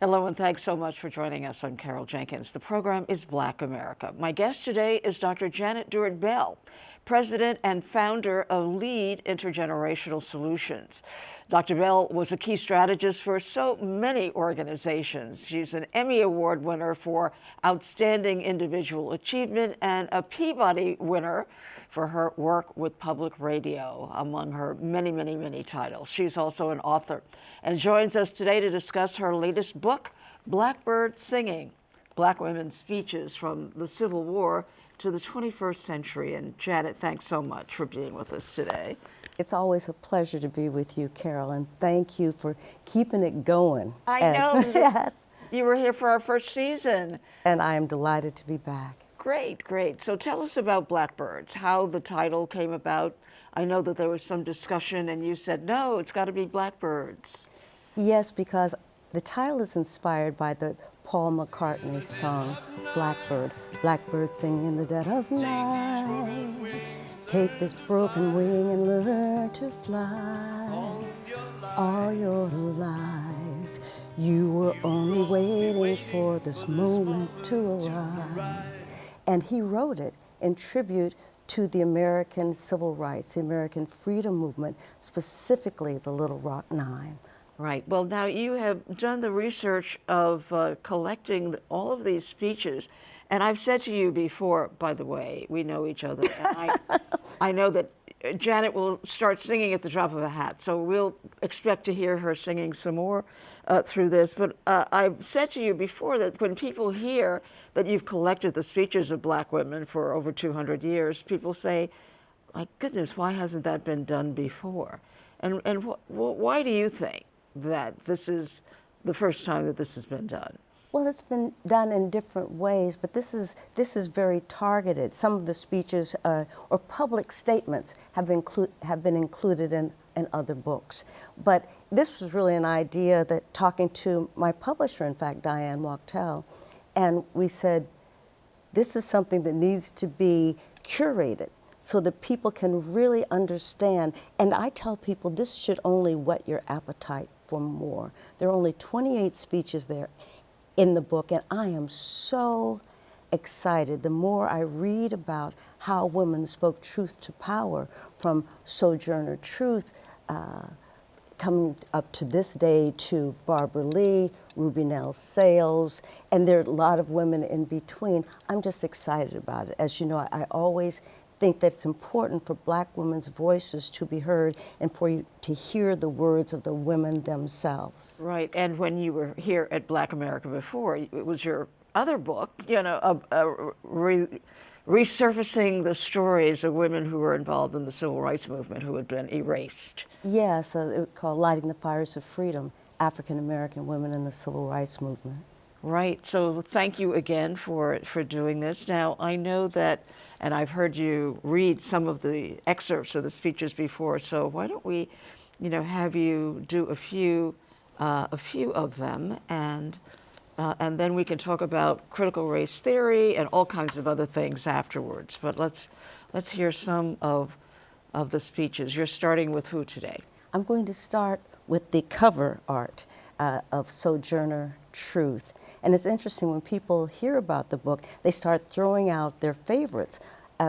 Hello, and thanks so much for joining us. I'm Carol Jenkins. The program is Black America. My guest today is Dr. Janet Dewart Bell, president and founder of LEAD Intergenerational Solutions. Dr. Bell was a key strategist for so many organizations. She's an Emmy Award winner for Outstanding Individual Achievement and a Peabody winner for her work with public radio, among her many titles. She's also an author and joins us today to discuss her latest book, Blackbirds Singing, Black Women's Speeches from the Civil War to the 21st Century. And Janet, thanks so much for being with us today. It's always a pleasure to be with you, Carol, and thank you for keeping it going. I know. Yes. You were here for our first season. And I am delighted to be back. Great. So tell us about Blackbirds, how the title came about. I know that there was some discussion and you said, no, it's got to be Blackbirds. Yes, because the title is inspired by the Paul McCartney song, Blackbird. Blackbird singing in the dead of night. Take this broken wing and learn to fly. All your life, you were only waiting for this moment to arrive. And he wrote it in tribute to the American civil rights, the American freedom movement, specifically the Little Rock Nine. Right. Well, now you have done the research of collecting all of these speeches. And I've said to you before, by the way, we know each other. And I know that Janet will start singing at the drop of a hat. So we'll expect to hear her singing some more through this. But I've said to you before that when people hear that you've collected the speeches of Black women for over 200 years, people say, my goodness, why hasn't that been done before? And why do you think that this is the first time that this has been done? Well, it's been done in different ways, but this is very targeted. Some of the speeches or public statements have been included in other books. But this was really an idea that talking to my publisher, in fact, Diane Wachtel, and we said, this is something that needs to be curated so that people can really understand. And I tell people this should only whet your appetite for more. There are only 28 speeches there in the book, and I am so excited. The more I read about how women spoke truth to power, from Sojourner Truth, coming up to this day to Barbara Lee, Ruby Nell Sales, and there are a lot of women in between. I'm just excited about it. As you know, I always think that it's important for Black women's voices to be heard and for you to hear the words of the women themselves. Right, and when you were here at Black America before, it was your other book, resurfacing the stories of women who were involved in the civil rights movement who had been erased. Yes, it was called Lighting the Fires of Freedom, African American Women in the Civil Rights Movement. Right, so thank you again for doing this. Now, I know that, and I've heard you read some of the excerpts of the speeches before, so why don't we, have you do a few of them, and then we can talk about critical race theory and all kinds of other things afterwards. But let's hear some of the speeches. You're starting with who today? I'm going to start with the cover art of Sojourner Truth. And it's interesting, when people hear about the book, they start throwing out their favorites,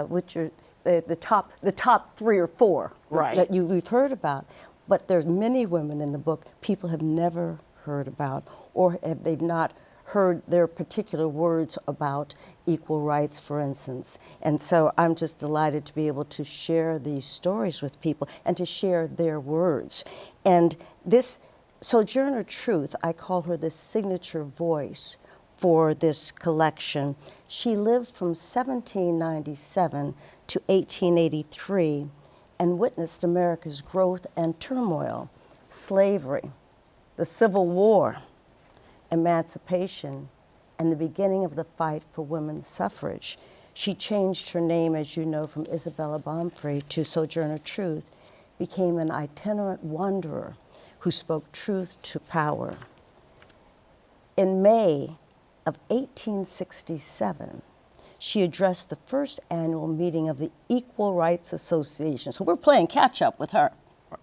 which are the top 3 or 4 that we've heard about. But there's many women in the book people have never heard about, or they've not heard their particular words about equal rights, for instance. And so I'm just delighted to be able to share these stories with people and to share their words. And this Sojourner Truth, I call her the signature voice for this collection. She lived from 1797 to 1883 and witnessed America's growth and turmoil, slavery, the Civil War, emancipation, and the beginning of the fight for women's suffrage. She changed her name, as you know, from Isabella Baumfree to Sojourner Truth, became an itinerant wanderer who spoke truth to power. In May of 1867, she addressed the first annual meeting of the Equal Rights Association. So we're playing catch up with her.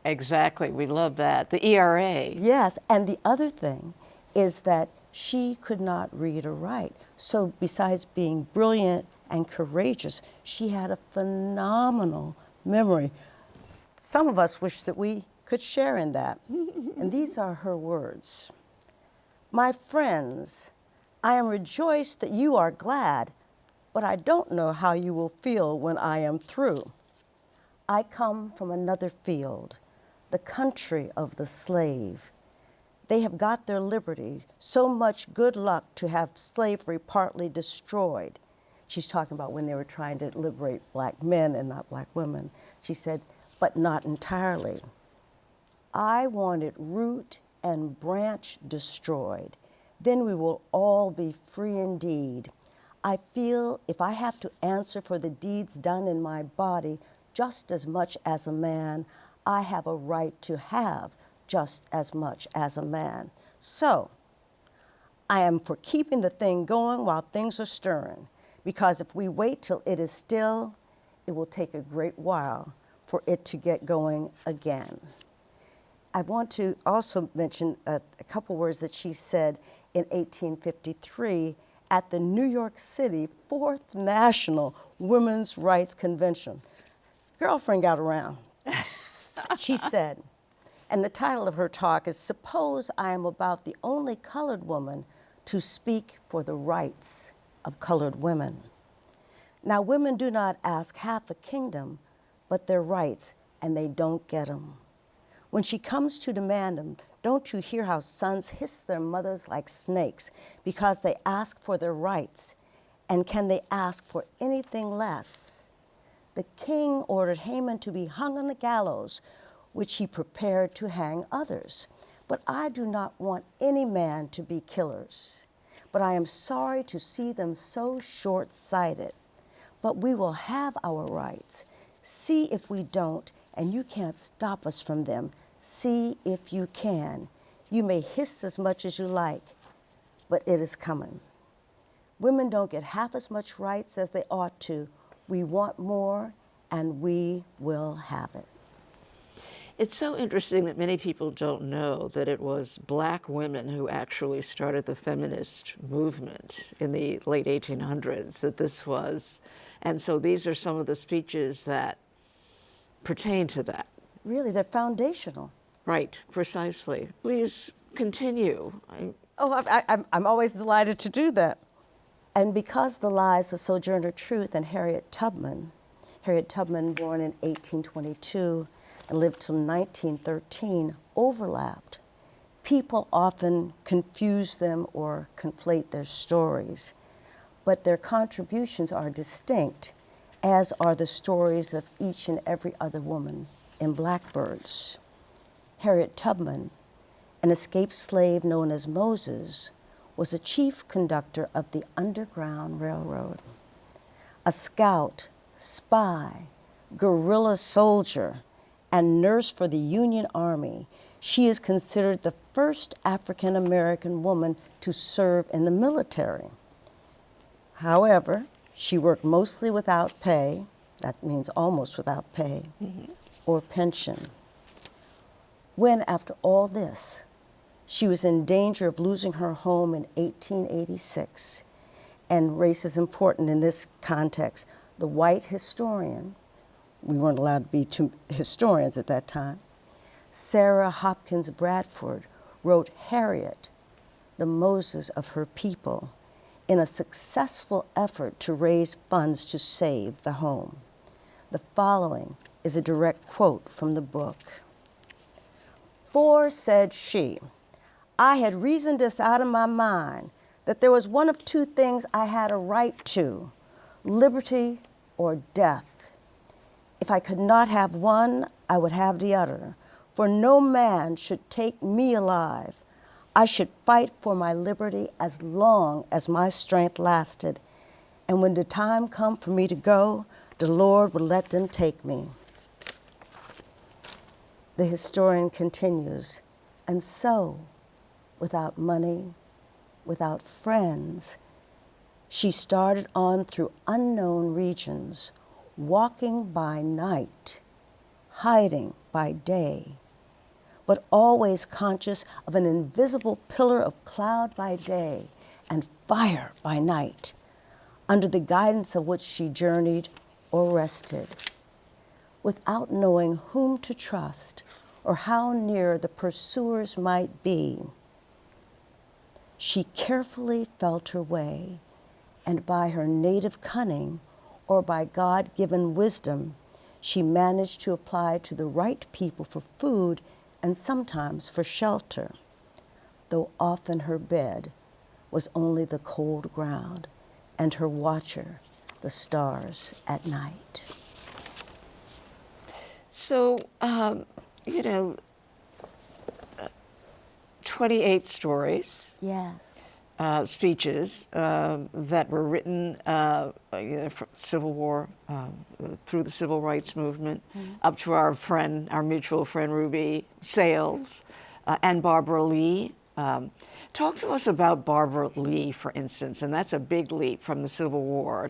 Exactly, we love that. The ERA. Yes, and the other thing is that She could not read or write. So besides being brilliant and courageous, she had a phenomenal memory. Some of us wish that we could share in that. And these are her words. My friends, I am rejoiced that you are glad, but I don't know how you will feel when I am through. I come from another field, the country of the slave. They have got their liberty, so much good luck to have slavery partly destroyed. She's talking about when they were trying to liberate black men and not black women. She said, but not entirely. I want it root and branch destroyed. Then we will all be free indeed. I feel if I have to answer for the deeds done in my body just as much as a man, I have a right to have just as much as a man. So, I am for keeping the thing going while things are stirring, because if we wait till it is still, it will take a great while for it to get going again. I want to also mention a couple words that she said in 1853 at the New York City 4th National Women's Rights Convention. Girlfriend got around. She said, and the title of her talk is, Suppose I am about the only colored woman to speak for the rights of colored women. Now, women do not ask half a kingdom, but their rights, and they don't get them. When she comes to demand them, don't you hear how sons hiss their mothers like snakes because they ask for their rights? And can they ask for anything less? The king ordered Haman to be hung on the gallows, which he prepared to hang others. But I do not want any man to be killers. But I am sorry to see them so short-sighted. But we will have our rights. See if we don't, and you can't stop us from them. See if you can. You may hiss as much as you like, but it is coming. Women don't get half as much rights as they ought to. We want more, and we will have it. It's so interesting that many people don't know that it was black women who actually started the feminist movement in the late 1800s, that this was, and so these are some of the speeches that pertain to that. Really, they're foundational. Right, precisely. Please continue. I'm always delighted to do that. And because the lives of Sojourner Truth and Harriet Tubman born in 1822 and lived till 1913, overlapped, people often confuse them or conflate their stories. But their contributions are distinct, as are the stories of each and every other woman in Blackbirds. Harriet Tubman, an escaped slave known as Moses, was a chief conductor of the Underground Railroad. A scout, spy, guerrilla soldier, and nurse for the Union Army, she is considered the first African-American woman to serve in the military. However, she worked mostly without pay, that means almost without pay, or pension. When, after all this, she was in danger of losing her home in 1886, and race is important in this context, the white historian, we weren't allowed to be two historians at that time, Sarah Hopkins Bradford wrote Harriet, the Moses of her people, in a successful effort to raise funds to save the home. The following is a direct quote from the book. For, said she, I had reasoned this out of my mind, that there was one of two things I had a right to, liberty or death. If I could not have one, I would have the other, for no man should take me alive. I should fight for my liberty as long as my strength lasted, and when the time come for me to go, the Lord would let them take me. The historian continues, and so, without money, without friends, she started on through unknown regions, walking by night, hiding by day. but always conscious of an invisible pillar of cloud by day and fire by night, under the guidance of which she journeyed or rested. Without knowing whom to trust or how near the pursuers might be, she carefully felt her way, and by her native cunning or by God-given wisdom, she managed to apply to the right people for food and sometimes for shelter, though often her bed was only the cold ground and her watcher the stars at night. So, 28 stories. Yes. Speeches that were written from Civil War, through the Civil Rights Movement, up to our mutual friend Ruby Sales, and Barbara Lee. Talk to us about Barbara Lee, for instance, and that's a big leap from the Civil War,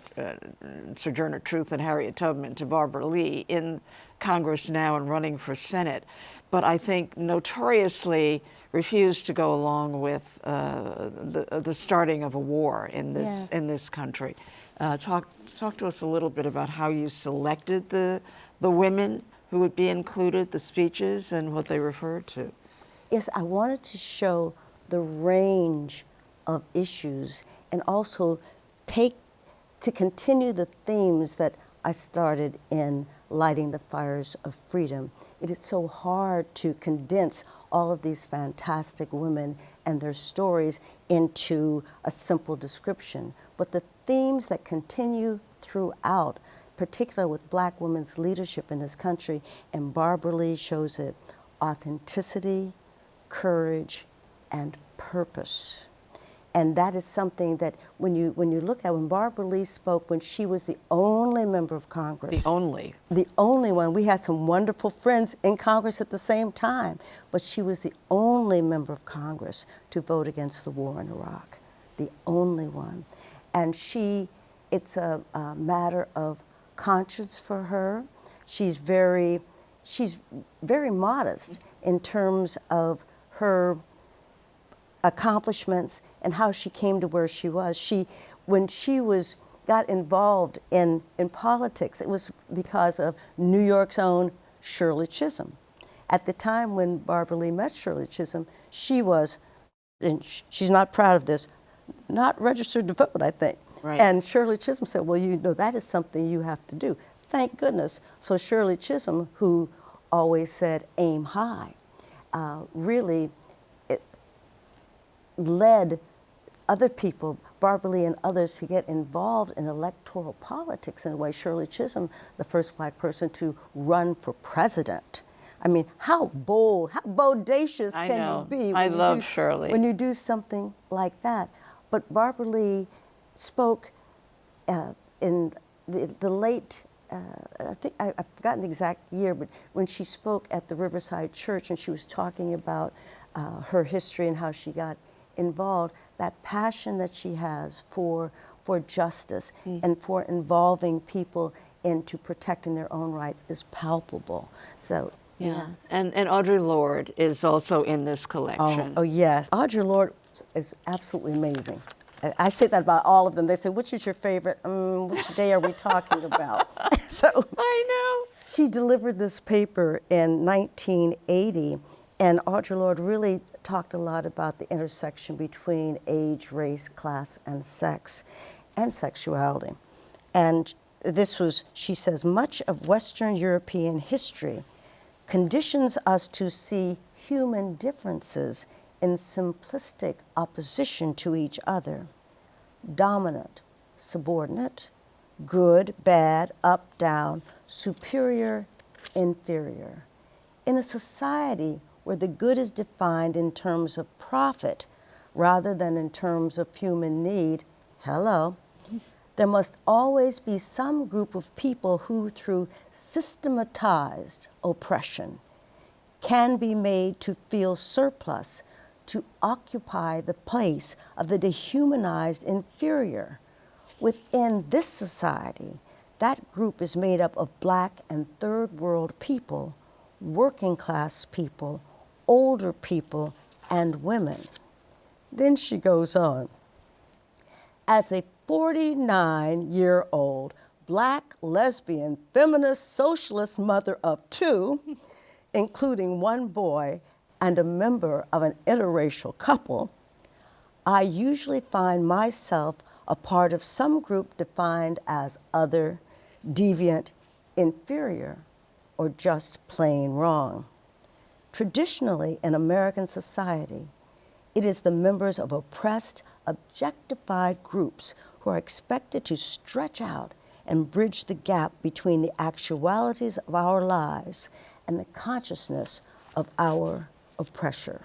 Sojourner Truth and Harriet Tubman, to Barbara Lee in Congress now and running for Senate. But I think notoriously refused to go along with the starting of a war in this country. Talk to us a little bit about how you selected the women who would be included, the speeches, and what they referred to. Yes, I wanted to show the range of issues and also to continue the themes that I started in Lighting the Fires of Freedom. It is so hard to condense all of these fantastic women and their stories into a simple description. But the themes that continue throughout, particularly with Black women's leadership in this country, and Barbara Lee shows it: authenticity, courage, and purpose. And that is something that when you look at when Barbara Lee spoke, when she was the only member of Congress. The only one. We had some wonderful friends in Congress at the same time, but she was the only member of Congress to vote against the war in Iraq. The only one. And it's a matter of conscience for her. She's very modest in terms of her accomplishments and how she came to where she was. When she got involved in politics, it was because of New York's own Shirley Chisholm. At the time when Barbara Lee met Shirley Chisholm, she was, and she's not proud of this, not registered to vote, I think. Right. And Shirley Chisholm said, well, that is something you have to do. Thank goodness. So Shirley Chisholm, who always said, aim high, really led other people, Barbara Lee and others, to get involved in electoral politics in a way. Shirley Chisholm, the first Black person to run for president. I mean, how bold, how bodacious can you be? I love Shirley. When you do something like that. But Barbara Lee spoke in the late, I think, I've forgotten the exact year, but when she spoke at the Riverside Church and she was talking about her history and how she got involved, that passion that she has for justice and for involving people into protecting their own rights is palpable. So, yes. And Audre Lorde is also in this collection. Oh, yes. Audre Lorde is absolutely amazing. I say that about all of them. They say, which is your favorite? Which day are we talking about? So I know. She delivered this paper in 1980, and Audre Lorde really talked a lot about the intersection between age, race, class, and sex, and sexuality. And this was, she says, much of Western European history conditions us to see human differences in simplistic opposition to each other: dominant, subordinate, good, bad, up, down, superior, inferior. In a society where the good is defined in terms of profit rather than in terms of human need, there must always be some group of people who, through systematized oppression, can be made to feel surplus, to occupy the place of the dehumanized inferior. Within this society, that group is made up of Black and third world people, working class people, older people, and women. Then she goes on. As a 49-year-old Black, lesbian, feminist, socialist mother of two, including one boy, and a member of an interracial couple, I usually find myself a part of some group defined as other, deviant, inferior, or just plain wrong. Traditionally, in American society, it is the members of oppressed, objectified groups who are expected to stretch out and bridge the gap between the actualities of our lives and the consciousness of our oppressor.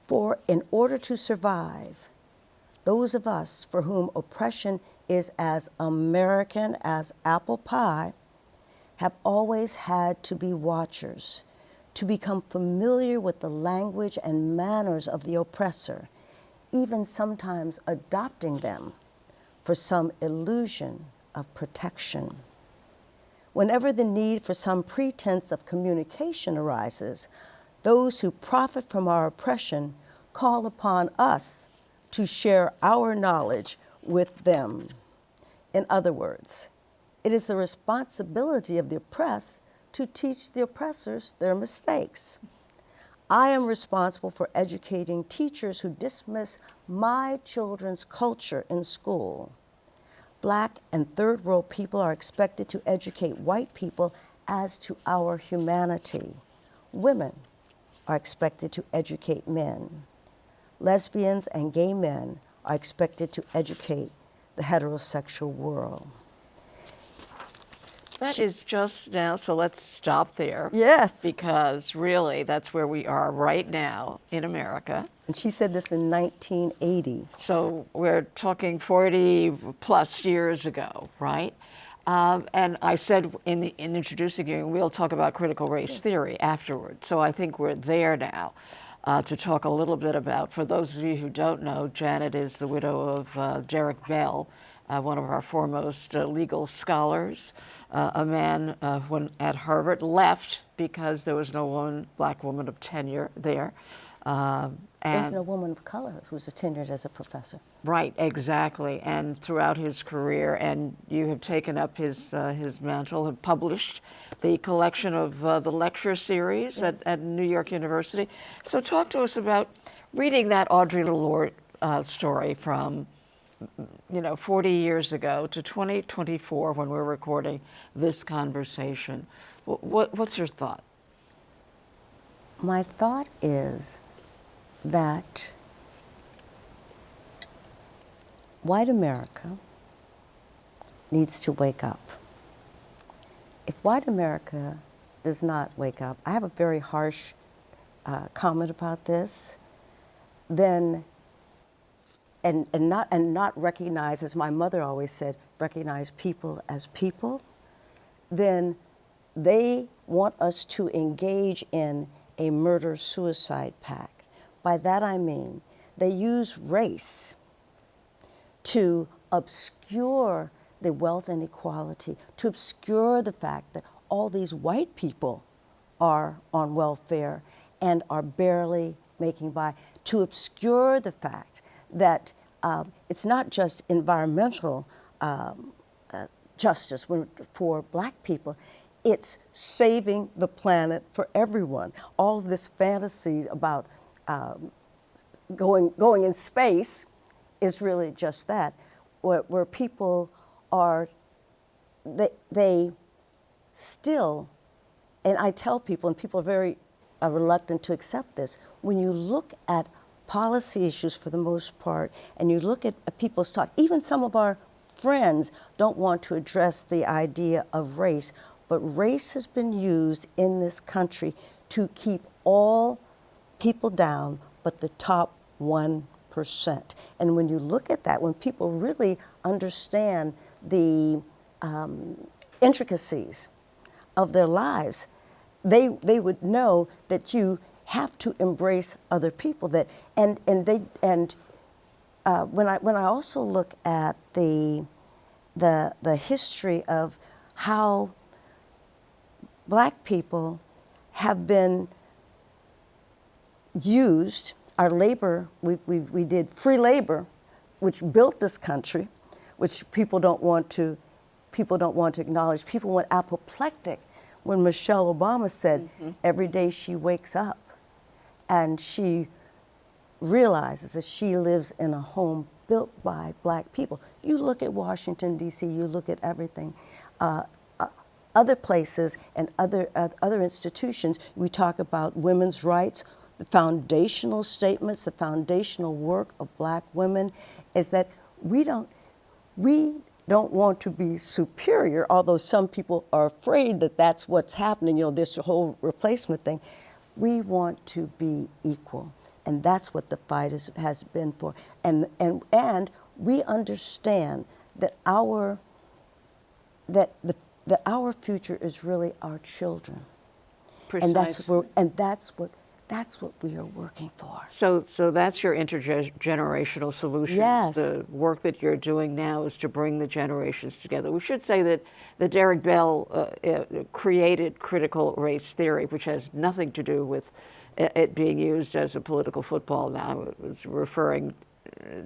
For in order to survive, those of us for whom oppression is as American as apple pie have always had to be watchers, to become familiar with the language and manners of the oppressor, even sometimes adopting them for some illusion of protection. Whenever the need for some pretense of communication arises, those who profit from our oppression call upon us to share our knowledge with them. In other words, it is the responsibility of the oppressed to teach the oppressors their mistakes. I am responsible for educating teachers who dismiss my children's culture in school. Black and third world people are expected to educate white people as to our humanity. Women are expected to educate men. Lesbians and gay men are expected to educate the heterosexual world. That is just now, so let's stop there. Yes. Because really, that's where we are right now in America. And she said this in 1980. So we're talking 40 plus years ago, right? And I said in introducing you, we'll talk about critical race theory afterwards. So I think we're there now to talk a little bit about, for those of you who don't know, Janet is the widow of Dewart Bell, one of our foremost legal scholars, a man when at Harvard left because there was no black woman of tenure there. There's no woman of color who's tenured as a professor. Right, exactly. And throughout his career, and you have taken up his mantle, have published the collection of the lecture series at New York University. So talk to us about reading that Audre Lorde story from 40 years ago to 2024 when we're recording this conversation. What's your thought? My thought is that white America needs to wake up. If white America does not wake up, I have a very harsh comment about this, then and not recognize, as my mother always said, recognize people as people, then they want us to engage in a murder-suicide pact. By that I mean, they use race to obscure the wealth inequality, to obscure the fact that all these white people are on welfare and are barely making by, to obscure the fact that it's not just environmental justice for black people, it's saving the planet for everyone. All of this fantasy about going in space is really just that, where people are, they still, and I tell people, and people are very reluctant to accept this, when you look at policy issues for the most part, and you look at people's talk, even some of our friends don't want to address the idea of race, but race has been used in this country to keep all people down but the top 1%. And when you look at that, when people really understand the intricacies of their lives, they would know that you have to embrace other people. That when I also look at the history of how black people have been used. Our labor, we did free labor, which built this country, which people don't want to acknowledge. People went apoplectic when Michelle Obama said every day she wakes up and she realizes that she lives in a home built by Black people. You look at Washington, D.C., you look at everything. Other places and other institutions, we talk about women's rights. The foundational statements, the foundational work of Black women is that we don't want to be superior, although some people are afraid that that's what's happening, you know, this whole replacement thing. We want to be equal, and that's what the fight has been for. And we understand that our future is really our children. Precisely. And that's what we are working for. So that's your intergenerational solutions. Yes. The work that you're doing now is to bring the generations together. We should say that Dewart Bell created critical race theory, which has nothing to do with it being used as a political football now. It was referring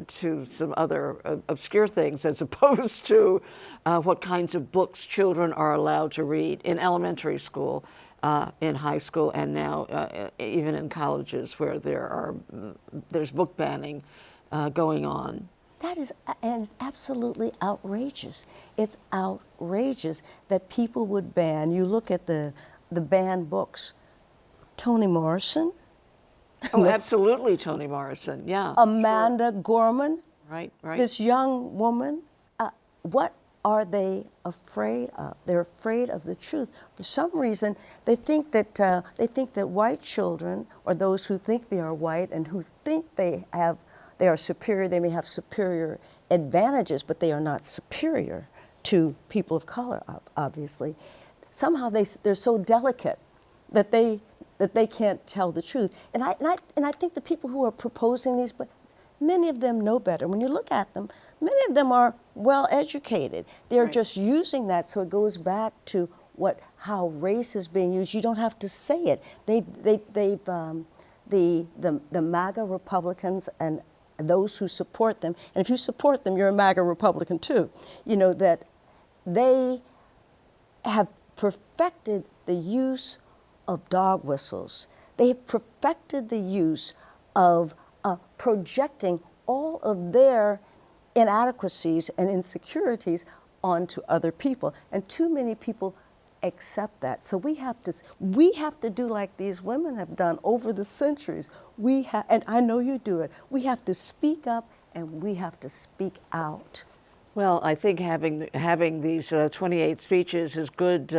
to some other obscure things as opposed to what kinds of books children are allowed to read in elementary school, in high school, and now even in colleges where there's book banning going on. That is, and it's absolutely outrageous. It's outrageous that people would ban. You look at the banned books. Toni Morrison. Oh, absolutely, Toni Morrison. Yeah. Amanda Gorman. Right. This young woman. What are they afraid of? They're afraid of the truth. For some reason, they think that white children, or those who think they are white and who think they are superior, they may have superior advantages, but they are not superior to people of color, obviously. Somehow they're so delicate that they can't tell the truth. And I think the people who are proposing these, but many of them know better. When you look at them, many of them are well educated. They're Right. just using that, so it goes back to how race is being used. You don't have to say it. The MAGA Republicans and those who support them, and if you support them, you're a MAGA Republican too. You know that they have perfected the use of dog whistles. They have perfected the use of projecting all of their inadequacies and insecurities onto other people. And too many people accept that. So we have to do like these women have done over the centuries. And I know you do it. We have to speak up and we have to speak out. Well, I think having these 28 speeches is good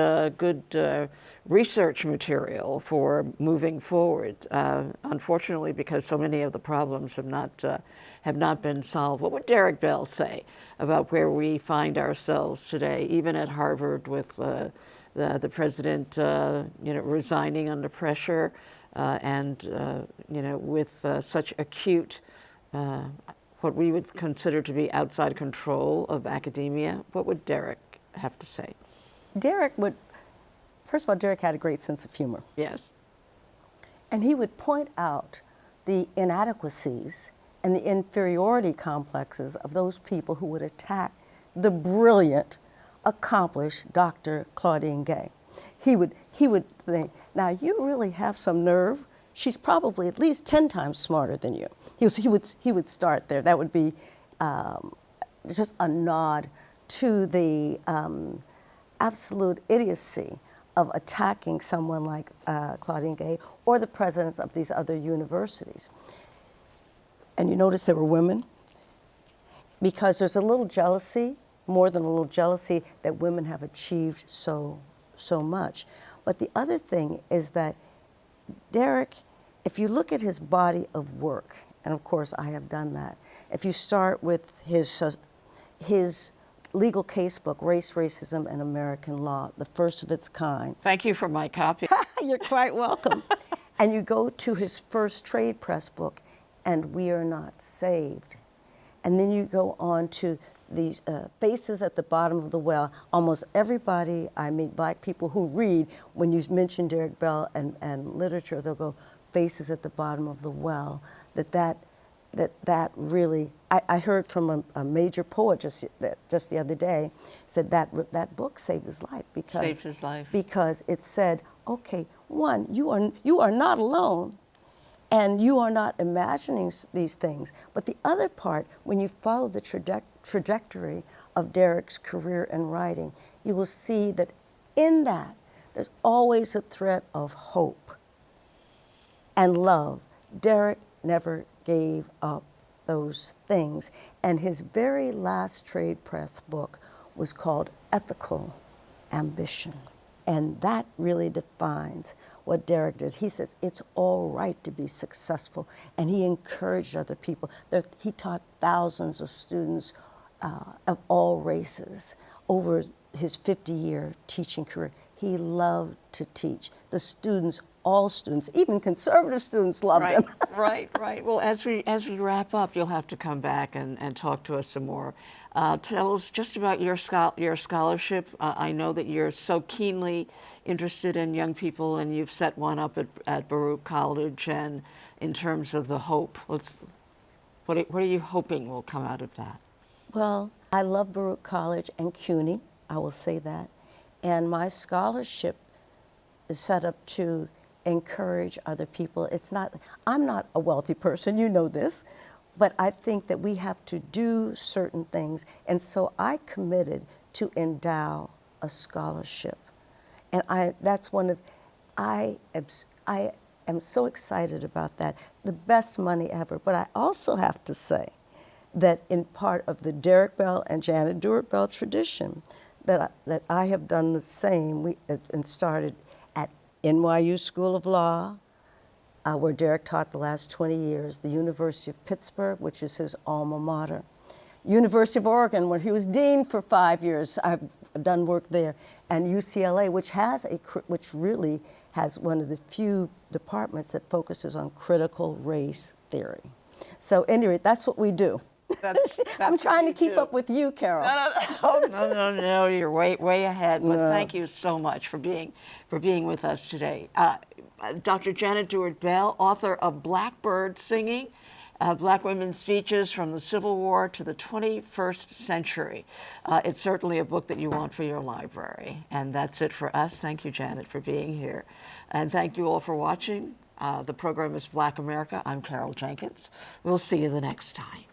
research material for moving forward. Unfortunately, because so many of the problems have not been solved. What would Dewart Bell say about where we find ourselves today, even at Harvard, with the president, resigning under pressure, and with such acute, what we would consider to be outside control of academia? What would Dewart have to say? First of all, Dewart had a great sense of humor. Yes. And he would point out the inadequacies and the inferiority complexes of those people who would attack the brilliant, accomplished Dr. Claudine Gay. He would think, now you really have some nerve. She's probably at least 10 times smarter than you. He would start there. That would be just a nod to the absolute idiocy of attacking someone like Claudine Gay or the presidents of these other universities. And you notice there were women, because there's a little jealousy, more than a little jealousy, that women have achieved so much. But the other thing is that Dewart, if you look at his body of work, and of course I have done that, if you start with his legal casebook, Race, Racism, and American Law, the first of its kind. Thank you for my copy. You're quite welcome. And you go to his first trade press book, And We Are Not Saved. And then you go on to the faces at the bottom of the well. Almost everybody I meet, black people who read, when you mention Dewart Bell and literature, they'll go, faces at the bottom of the well. That really, I heard from a major poet just the other day, said that book saved his life because it said, okay, one, you are not alone, and you are not imagining these things. But the other part, when you follow the trajectory of Derek's career in writing, you will see that in that there's always a thread of hope and love. Derek never gave up those things. And his very last trade press book was called Ethical Ambition. And that really defines what Derek did. He says it's all right to be successful, and he encouraged other people. He taught thousands of students of all races over his 50-year teaching career. He loved to teach. The students, all students, even conservative students loved him. Right. Well, as we wrap up, you'll have to come back and talk to us some more. Tell us just about your scholarship. I know that you're so keenly interested in young people, and you've set one up at Baruch College. And in terms of the hope, what are you hoping will come out of that? Well, I love Baruch College and CUNY, I will say that. And my scholarship is set up to encourage other people. I'm not a wealthy person, you know this, but I think that we have to do certain things. And so I committed to endow a scholarship. And I am so excited about that. The best money ever. But I also have to say that in part of the Dewart Bell and Janet Dewart Bell tradition, that I have done the same and started at NYU School of Law, where Derek taught the last 20 years, the University of Pittsburgh, which is his alma mater, University of Oregon, where he was dean for 5 years. I've done work there, and UCLA, which really has one of the few departments that focuses on critical race theory. So anyway, that's what we do. That's I'm trying to keep up with you, Carol. No, you're way ahead. But thank you so much for being with us today. Dr. Janet Dewart Bell, author of Blackbirds Singing, Black Women's Speeches from the Civil War to the 21st Century. It's certainly a book that you want for your library. And that's it for us. Thank you, Janet, for being here. And thank you all for watching. The program is Black America. I'm Carol Jenkins. We'll see you the next time.